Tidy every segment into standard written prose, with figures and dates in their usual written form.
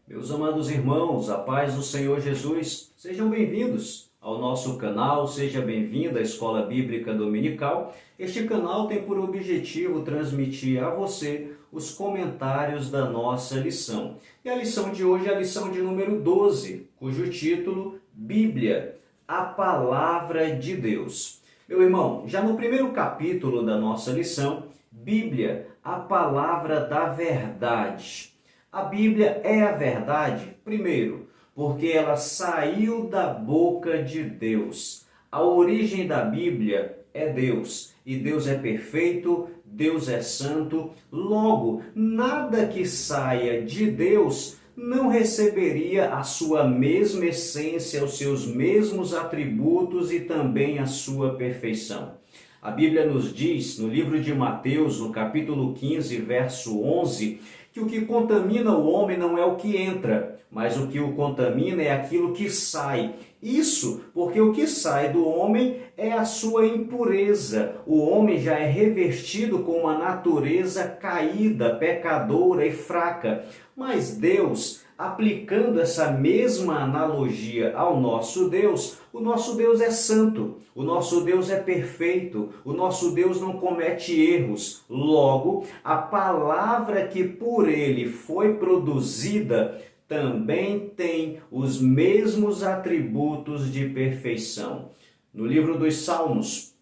Meus amados irmãos, a paz do Senhor Jesus, sejam bem-vindos ao nosso canal, seja bem-vindo à Escola Bíblica Dominical. Este canal tem por objetivo transmitir a você os comentários da nossa lição. E a lição de hoje é a lição de número 12, cujo título, Bíblia, a Palavra de Deus. Meu irmão, já no primeiro capítulo da nossa lição, Bíblia, a Palavra da Verdade. A Bíblia é a verdade, primeiro, porque ela saiu da boca de Deus. A origem da Bíblia é Deus, e Deus é perfeito, Deus é santo. Logo, nada que saia de Deus não receberia a sua mesma essência, os seus mesmos atributos e também a sua perfeição. A Bíblia nos diz, no livro de Mateus, no capítulo 15, verso 11, que o que contamina o homem não é o que entra, mas o que o contamina é aquilo que sai. Isso porque o que sai do homem é a sua impureza. O homem já é revestido com uma natureza caída, pecadora e fraca. Mas Deus, aplicando essa mesma analogia ao nosso Deus, o nosso Deus é santo, o nosso Deus é perfeito, o nosso Deus não comete erros. Logo, a palavra que por ele foi produzida também tem os mesmos atributos de perfeição. No livro dos Salmos,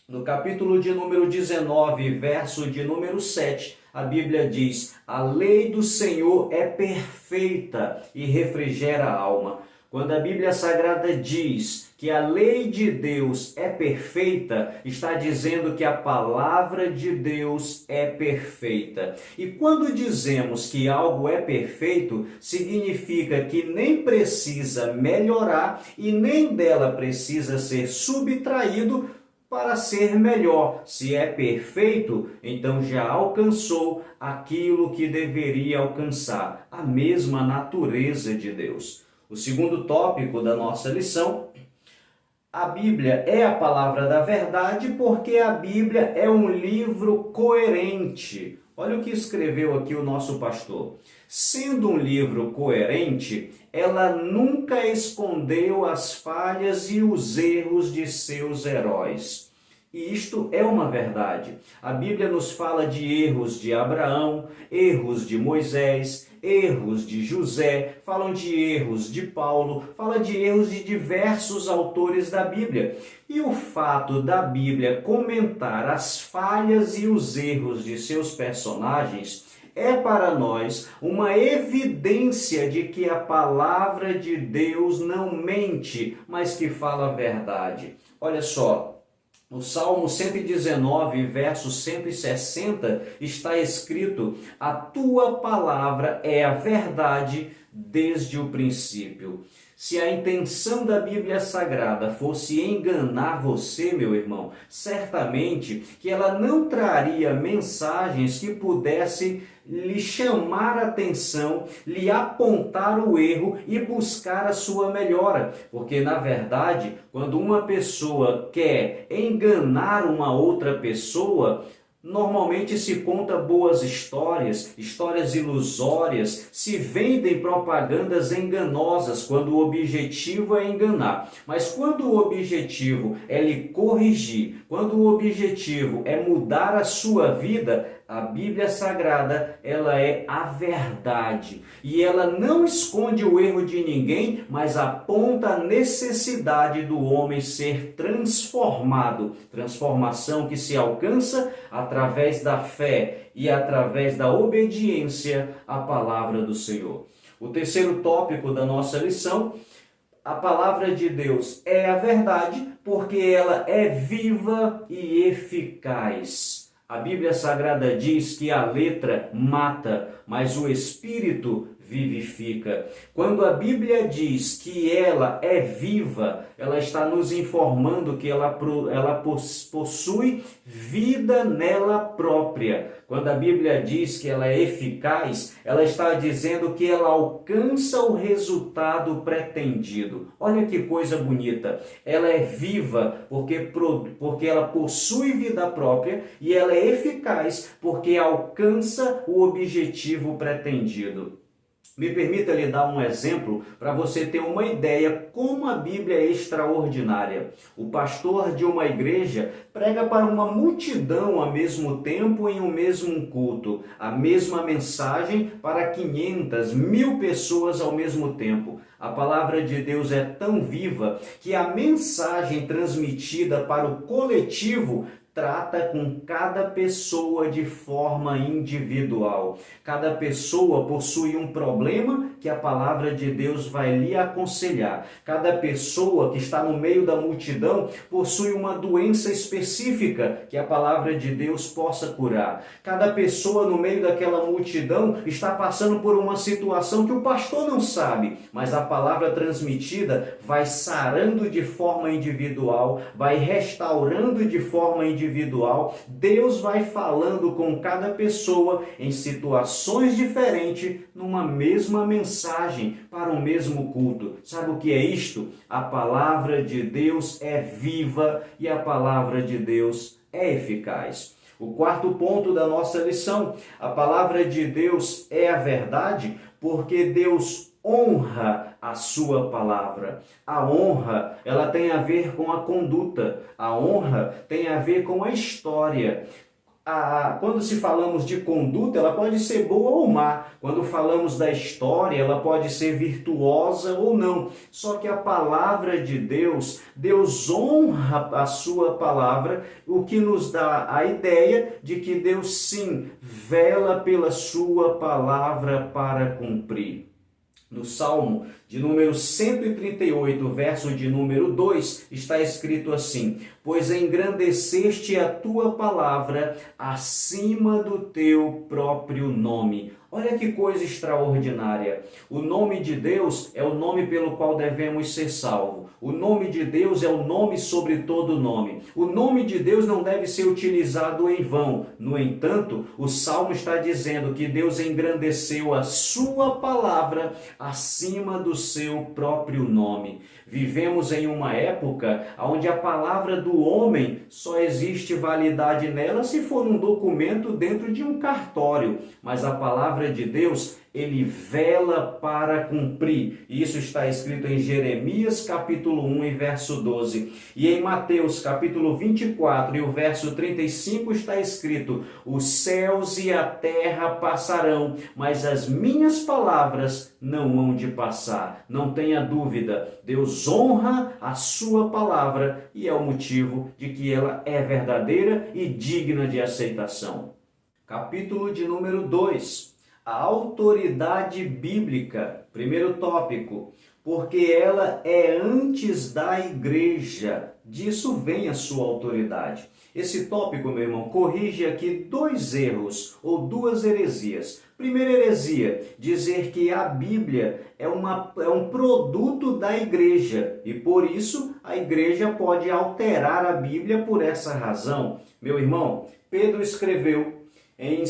no capítulo de número 19, verso de número 7, a Bíblia diz: a lei do Senhor é perfeita e refrigera a alma. Quando a Bíblia Sagrada diz que a lei de Deus é perfeita, está dizendo que a palavra de Deus é perfeita. E quando dizemos que algo é perfeito, significa que nem precisa melhorar e nem dela precisa ser subtraído para ser melhor. Se é perfeito, então já alcançou aquilo que deveria alcançar, a mesma natureza de Deus. O segundo tópico da nossa lição, a Bíblia é a palavra da verdade porque a Bíblia é um livro coerente. Olha o que escreveu aqui o nosso pastor. Sendo um livro coerente, ela nunca escondeu as falhas e os erros de seus heróis. E isto é uma verdade. A Bíblia nos fala de erros de Abraão, erros de Moisés, erros de José, falam de erros de Paulo, fala de erros de diversos autores da Bíblia. E o fato da Bíblia comentar as falhas e os erros de seus personagens é para nós uma evidência de que a palavra de Deus não mente, mas que fala a verdade. Olha só. No Salmo 119, verso 160, está escrito: a tua palavra é a verdade desde o princípio. Se a intenção da Bíblia Sagrada fosse enganar você, meu irmão, certamente que ela não traria mensagens que pudessem lhe chamar a atenção, lhe apontar o erro e buscar a sua melhora. Porque, na verdade, quando uma pessoa quer enganar uma outra pessoa, normalmente se conta boas histórias, histórias ilusórias, se vendem propagandas enganosas quando o objetivo é enganar. Mas quando o objetivo é lhe corrigir, quando o objetivo é mudar a sua vida, a Bíblia Sagrada, ela é a verdade. E ela não esconde o erro de ninguém, mas aponta a necessidade do homem ser transformado. Transformação que se alcança através da fé e através da obediência à palavra do Senhor. O terceiro tópico da nossa lição, a palavra de Deus é a verdade porque ela é viva e eficaz. A Bíblia Sagrada diz que a letra mata, mas o Espírito vivifica. Quando a Bíblia diz que ela é viva, ela está nos informando que ela possui vida nela própria. Quando a Bíblia diz que ela é eficaz, ela está dizendo que ela alcança o resultado pretendido. Olha que coisa bonita. Ela é viva porque ela possui vida própria e ela é eficaz porque alcança o objetivo pretendido. Me permita lhe dar um exemplo para você ter uma ideia como a Bíblia é extraordinária. O pastor de uma igreja prega para uma multidão ao mesmo tempo em um mesmo culto, a mesma mensagem para 500, 1000 pessoas ao mesmo tempo. A palavra de Deus é tão viva que a mensagem transmitida para o coletivo trata com cada pessoa de forma individual. Cada pessoa possui um problema que a palavra de Deus vai lhe aconselhar. Cada pessoa que está no meio da multidão possui uma doença específica que a palavra de Deus possa curar. Cada pessoa no meio daquela multidão está passando por uma situação que o pastor não sabe, mas a palavra transmitida vai sarando de forma individual, vai restaurando de forma individual. Deus vai falando com cada pessoa em situações diferentes, numa mesma mensagem para o mesmo culto. Sabe o que é isto? A palavra de Deus é viva e a palavra de Deus é eficaz. O quarto ponto da nossa lição: a palavra de Deus é a verdade, porque Deus honra a sua palavra. A honra, ela tem a ver com a conduta. A honra tem a ver com a história. Quando se falamos de conduta, ela pode ser boa ou má. Quando falamos da história, ela pode ser virtuosa ou não. Só que a palavra de Deus, Deus honra a sua palavra, o que nos dá a ideia de que Deus sim vela pela sua palavra para cumprir. No Salmo de número 138, verso de número 2, está escrito assim: pois engrandeceste a tua palavra acima do teu próprio nome. Olha que coisa extraordinária. O nome de Deus é o nome pelo qual devemos ser salvos. O nome de Deus é o nome sobre todo nome. O nome de Deus não deve ser utilizado em vão. No entanto, o Salmo está dizendo que Deus engrandeceu a sua palavra acima do seu próprio nome. Vivemos em uma época onde a palavra do homem só existe validade nela se for um documento dentro de um cartório, mas a palavra de Deus, ele vela para cumprir. Isso está escrito em Jeremias capítulo 1 e verso 12. E em Mateus capítulo 24 e o verso 35 está escrito: os céus e a terra passarão, mas as minhas palavras não hão de passar. Não tenha dúvida, Deus honra a sua palavra e é o motivo de que ela é verdadeira e digna de aceitação. Capítulo de número 2. A autoridade bíblica. Primeiro tópico: porque ela é antes da igreja. Disso vem a sua autoridade. Esse tópico, meu irmão, corrige aqui 2 erros ou 2 heresias. Primeira heresia: dizer que a Bíblia é um produto da igreja e por isso a igreja pode alterar a Bíblia por essa razão. Meu irmão, Pedro escreveu em 2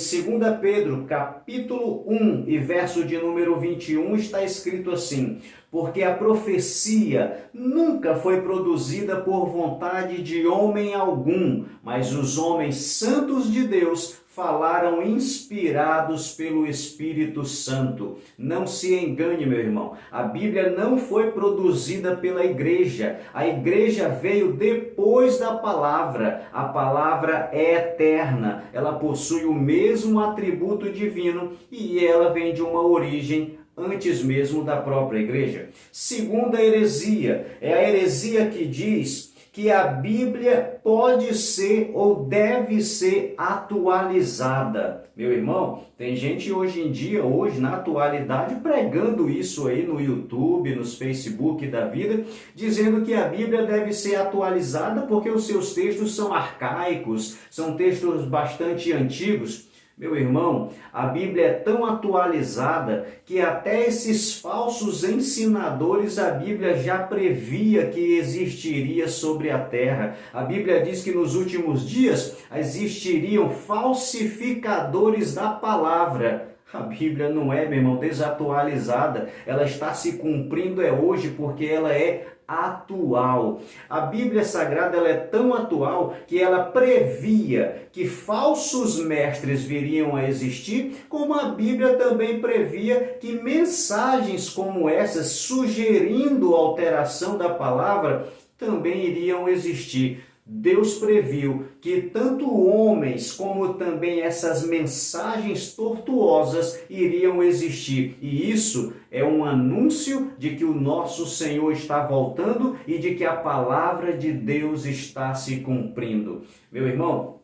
Pedro, capítulo 1 e verso de número 21, está escrito assim: porque a profecia nunca foi produzida por vontade de homem algum, mas os homens santos de Deus falaram inspirados pelo Espírito Santo. Não se engane, meu irmão. A Bíblia não foi produzida pela igreja. A igreja veio depois da palavra. A palavra é eterna. Ela possui o mesmo atributo divino e ela vem de uma origem antes mesmo da própria igreja. Segunda heresia é a heresia que diz que a Bíblia pode ser ou deve ser atualizada. Meu irmão, tem gente hoje em dia, na atualidade, pregando isso aí no YouTube, nos Facebook da vida, dizendo que a Bíblia deve ser atualizada porque os seus textos são arcaicos, são textos bastante antigos. Meu irmão, a Bíblia é tão atualizada que até esses falsos ensinadores a Bíblia já previa que existiria sobre a terra. A Bíblia diz que nos últimos dias existiriam falsificadores da palavra. A Bíblia não é, meu irmão, desatualizada. Ela está se cumprindo hoje porque ela é atual. A Bíblia Sagrada ela é tão atual que ela previa que falsos mestres viriam a existir, como a Bíblia também previa que mensagens como essas, sugerindo alteração da palavra, também iriam existir. Deus previu que tanto homens como também essas mensagens tortuosas iriam existir. E isso é um anúncio de que o nosso Senhor está voltando e de que a palavra de Deus está se cumprindo. Meu irmão,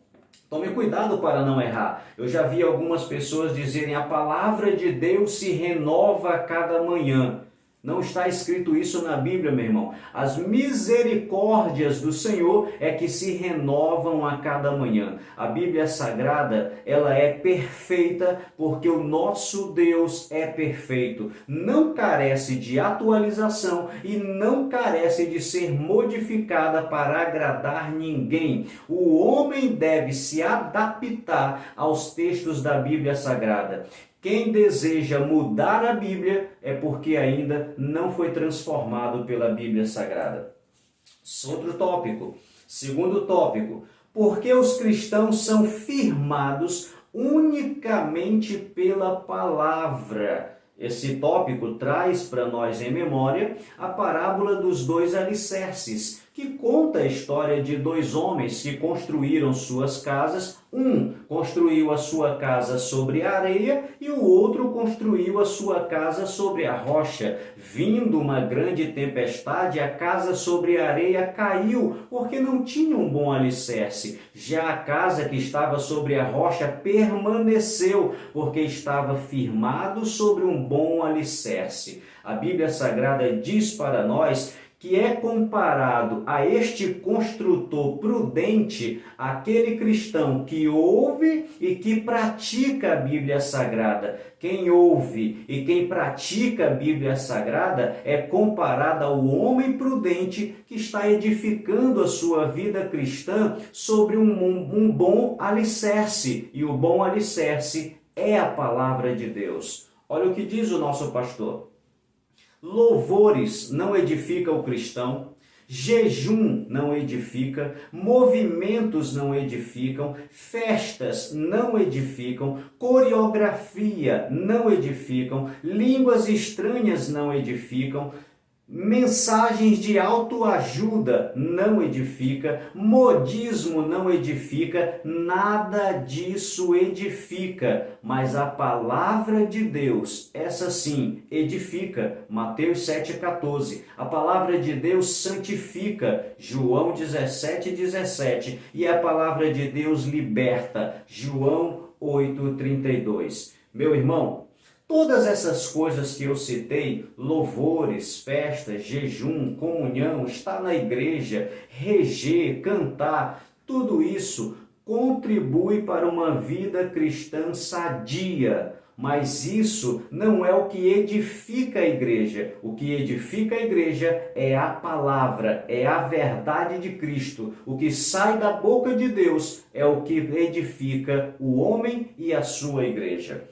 tome cuidado para não errar. Eu já vi algumas pessoas dizerem: a palavra de Deus se renova a cada manhã. Não está escrito isso na Bíblia, meu irmão. As misericórdias do Senhor é que se renovam a cada manhã. A Bíblia Sagrada, ela é perfeita porque o nosso Deus é perfeito. Não carece de atualização e não carece de ser modificada para agradar ninguém. O homem deve se adaptar aos textos da Bíblia Sagrada. Quem deseja mudar a Bíblia é porque ainda não foi transformado pela Bíblia Sagrada. Outro tópico. Segundo tópico. Por que os cristãos são firmados unicamente pela palavra? Esse tópico traz para nós em memória a parábola dos dois alicerces, que conta a história de dois homens que construíram suas casas. Um construiu a sua casa sobre a areia e o outro construiu a sua casa sobre a rocha. Vindo uma grande tempestade, a casa sobre a areia caiu, porque não tinha um bom alicerce. Já a casa que estava sobre a rocha permaneceu, porque estava firmado sobre um bom alicerce. A Bíblia Sagrada diz para nós que é comparado a este construtor prudente, aquele cristão que ouve e que pratica a Bíblia Sagrada. Quem ouve e quem pratica a Bíblia Sagrada é comparado ao homem prudente que está edificando a sua vida cristã sobre um bom alicerce. E o bom alicerce é a palavra de Deus. Olha o que diz o nosso pastor. Louvores não edifica o cristão, jejum não edifica, movimentos não edificam, festas não edificam, coreografia não edificam, línguas estranhas não edificam, mensagens de autoajuda não edifica, modismo não edifica, nada disso edifica, mas a palavra de Deus, essa sim, edifica. Mateus 7,14. A palavra de Deus santifica. João 17,17. E a palavra de Deus liberta. João 8,32. Meu irmão, todas essas coisas que eu citei, louvores, festas, jejum, comunhão, estar na igreja, reger, cantar, tudo isso contribui para uma vida cristã sadia. Mas isso não é o que edifica a igreja. O que edifica a igreja é a palavra, é a verdade de Cristo. O que sai da boca de Deus é o que edifica o homem e a sua igreja.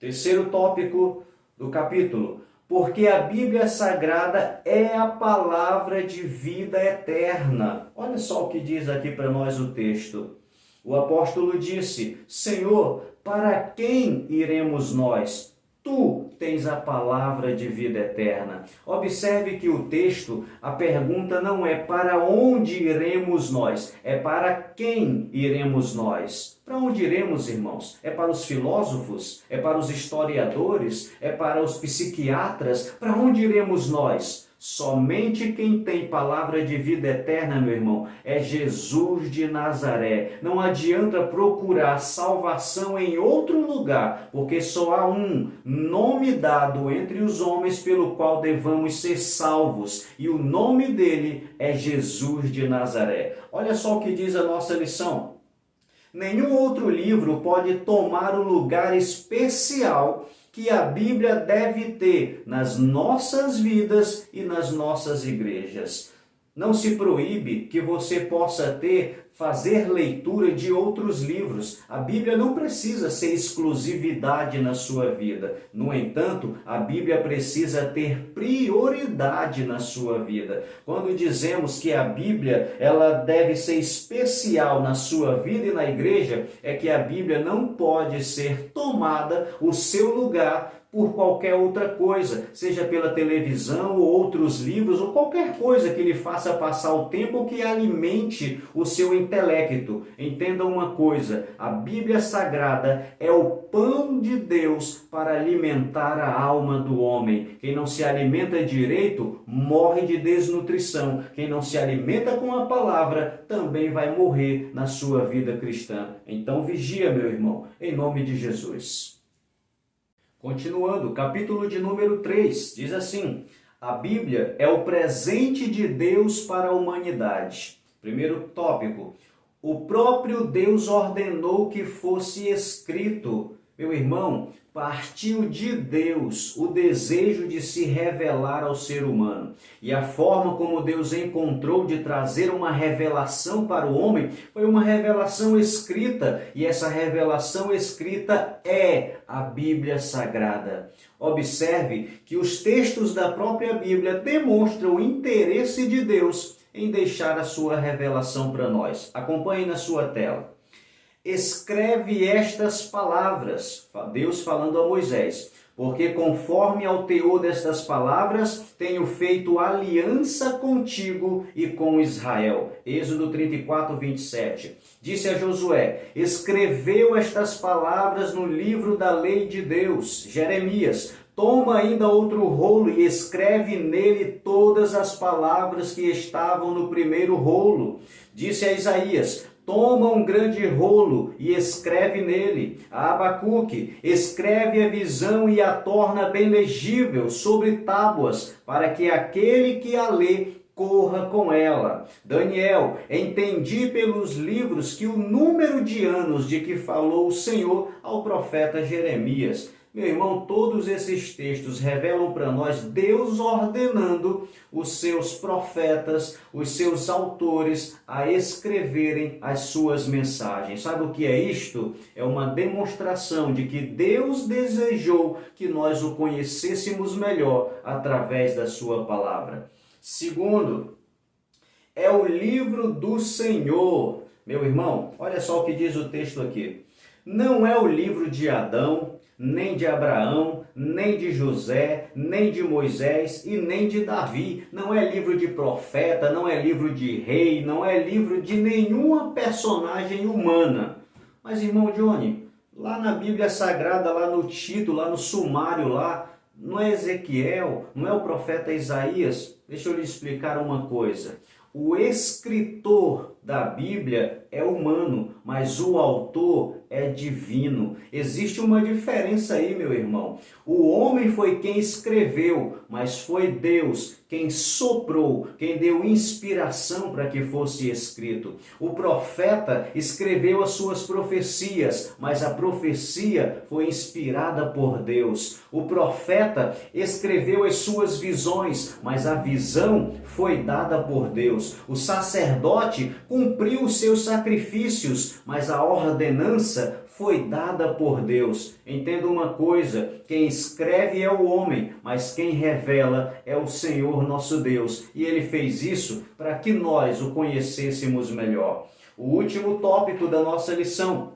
Terceiro tópico do capítulo. Porque a Bíblia Sagrada é a palavra de vida eterna. Olha só o que diz aqui para nós o texto. O apóstolo disse: Senhor, para quem iremos nós? Tu tens a palavra de vida eterna. Observe que o texto, a pergunta não é para onde iremos nós, é para quem iremos nós. Para onde iremos, irmãos? É para os filósofos? É para os historiadores? É para os psiquiatras? Para onde iremos nós? Somente quem tem palavra de vida eterna, meu irmão, é Jesus de Nazaré. Não adianta procurar salvação em outro lugar, porque só há um nome dado entre os homens pelo qual devamos ser salvos, e o nome dele é Jesus de Nazaré. Olha só o que diz a nossa lição. Nenhum outro livro pode tomar o lugar especial que a Bíblia deve ter nas nossas vidas e nas nossas igrejas. Não se proíbe que você possa fazer leitura de outros livros. A Bíblia não precisa ser exclusividade na sua vida. No entanto, a Bíblia precisa ter prioridade na sua vida. Quando dizemos que a Bíblia ela deve ser especial na sua vida e na igreja, é que a Bíblia não pode ser tomada o seu lugar por qualquer outra coisa, seja pela televisão ou outros livros, ou qualquer coisa que lhe faça passar o tempo ou que alimente o seu intelecto. Entenda uma coisa, a Bíblia Sagrada é o pão de Deus para alimentar a alma do homem. Quem não se alimenta direito, morre de desnutrição. Quem não se alimenta com a palavra, também vai morrer na sua vida cristã. Então vigia, meu irmão, em nome de Jesus. Continuando, capítulo de número 3, diz assim: a Bíblia é o presente de Deus para a humanidade. Primeiro tópico, o próprio Deus ordenou que fosse escrito. Meu irmão, partiu de Deus o desejo de se revelar ao ser humano. E a forma como Deus encontrou de trazer uma revelação para o homem foi uma revelação escrita. E essa revelação escrita é a Bíblia Sagrada. Observe que os textos da própria Bíblia demonstram o interesse de Deus em deixar a sua revelação para nós. Acompanhe na sua tela. Escreve estas palavras, Deus falando a Moisés, porque conforme ao teor destas palavras, tenho feito aliança contigo e com Israel. Êxodo 34, 27. Disse a Josué, escreveu estas palavras no livro da lei de Deus. Jeremias, toma ainda outro rolo e escreve nele todas as palavras que estavam no primeiro rolo. Disse a Isaías, toma um grande rolo e escreve nele. A Abacuque, escreve a visão e a torna bem legível sobre tábuas, para que aquele que a lê corra com ela. Daniel, entendi pelos livros que o número de anos de que falou o Senhor ao profeta Jeremias. Meu irmão, todos esses textos revelam para nós Deus ordenando os seus profetas, os seus autores a escreverem as suas mensagens. Sabe o que é isto? É uma demonstração de que Deus desejou que nós o conhecêssemos melhor através da sua palavra. Segundo, é o livro do Senhor. Meu irmão, olha só o que diz o texto aqui. Não é o livro de Adão, nem de Abraão, nem de José, nem de Moisés e nem de Davi. Não é livro de profeta, não é livro de rei, não é livro de nenhuma personagem humana. Mas, irmão Johnny, lá na Bíblia Sagrada, lá no título, lá no sumário, lá, não é Ezequiel, não é o profeta Isaías? Deixa eu lhe explicar uma coisa. O escritor da Bíblia é humano, mas o autor é divino. Existe uma diferença aí, meu irmão. O homem foi quem escreveu, mas foi Deus quem soprou, quem deu inspiração para que fosse escrito. O profeta escreveu as suas profecias, mas a profecia foi inspirada por Deus. O profeta escreveu as suas visões, mas a visão foi dada por Deus. O sacerdote cumpriu os seus sacrifícios, mas a ordenança foi dada por Deus. Entenda uma coisa, quem escreve é o homem, mas quem revela é o Senhor nosso Deus. E Ele fez isso para que nós o conhecêssemos melhor. O último tópico da nossa lição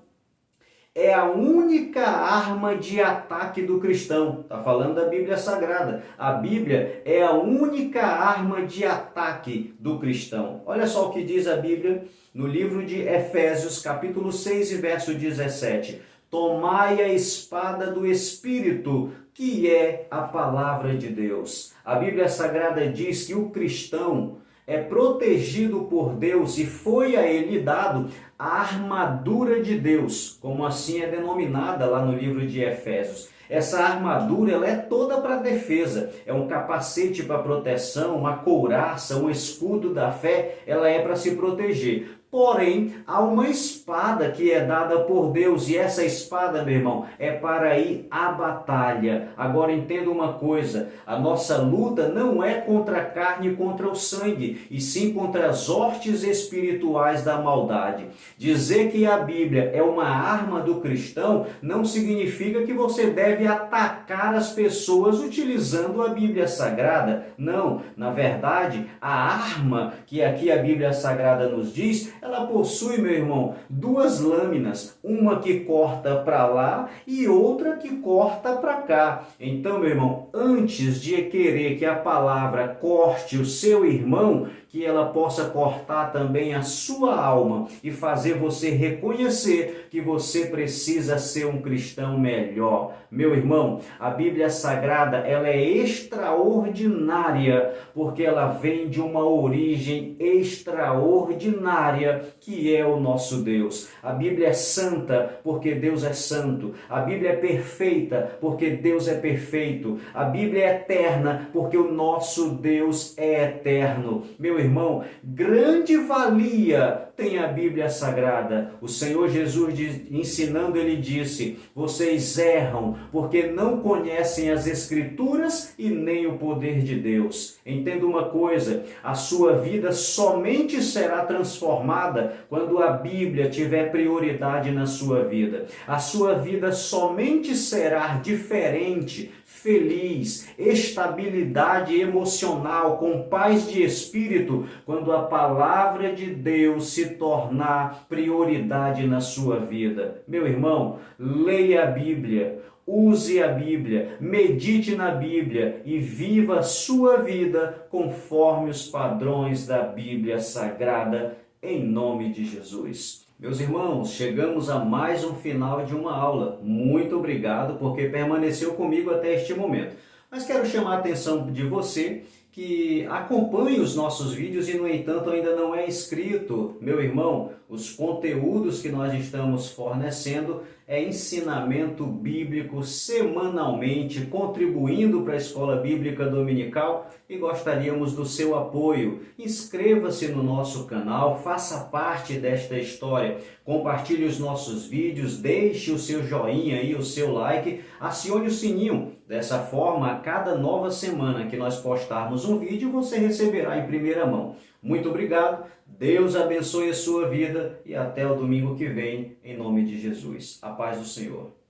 é a única arma de ataque do cristão. Está falando da Bíblia Sagrada. A Bíblia é a única arma de ataque do cristão. Olha só o que diz a Bíblia no livro de Efésios, capítulo 6 e verso 17. Tomai a espada do Espírito, que é a palavra de Deus. A Bíblia Sagrada diz que o cristão é protegido por Deus e foi a ele dado a armadura de Deus, como assim é denominada lá no livro de Efésios. Essa armadura ela é toda para defesa, é um capacete para proteção, uma couraça, um escudo da fé, ela é para se proteger. Porém, há uma espada que é dada por Deus, e essa espada, meu irmão, é para ir à batalha. Agora entenda uma coisa, a nossa luta não é contra a carne e contra o sangue, e sim contra as hostes espirituais da maldade. Dizer que a Bíblia é uma arma do cristão não significa que você deve atacar as pessoas utilizando a Bíblia Sagrada. Não, na verdade, a arma que aqui a Bíblia Sagrada nos diz, ela possui, meu irmão, duas lâminas, uma que corta para lá e outra que corta para cá. Então, meu irmão, antes de querer que a palavra corte o seu irmão, que ela possa cortar também a sua alma e fazer você reconhecer que você precisa ser um cristão melhor. Meu irmão, a Bíblia Sagrada, ela é extraordinária, porque ela vem de uma origem extraordinária, que é o nosso Deus. A Bíblia é santa, porque Deus é santo. A Bíblia é perfeita, porque Deus é perfeito. A Bíblia é eterna, porque o nosso Deus é eterno. Meu irmão, grande valia tem a Bíblia Sagrada. O Senhor Jesus ensinando, ele disse: vocês erram porque não conhecem as Escrituras e nem o poder de Deus. Entenda uma coisa, a sua vida somente será transformada quando a Bíblia tiver prioridade na sua vida. A sua vida somente será diferente, feliz, estabilidade emocional, com paz de espírito, quando a palavra de Deus se tornar prioridade na sua vida. Meu irmão, leia a Bíblia, use a Bíblia, medite na Bíblia e viva a sua vida conforme os padrões da Bíblia Sagrada, em nome de Jesus. Meus irmãos, chegamos a mais um final de uma aula. Muito obrigado porque permaneceu comigo até este momento. Mas quero chamar a atenção de você que acompanhe os nossos vídeos e, no entanto, ainda não é inscrito. Meu irmão, os conteúdos que nós estamos fornecendo é ensinamento bíblico semanalmente, contribuindo para a Escola Bíblica Dominical, e gostaríamos do seu apoio. Inscreva-se no nosso canal, faça parte desta história, compartilhe os nossos vídeos, deixe o seu joinha e o seu like, acione o sininho. Dessa forma, a cada nova semana que nós postarmos um vídeo, você receberá em primeira mão. Muito obrigado, Deus abençoe a sua vida e até o domingo que vem, em nome de Jesus. A paz do Senhor.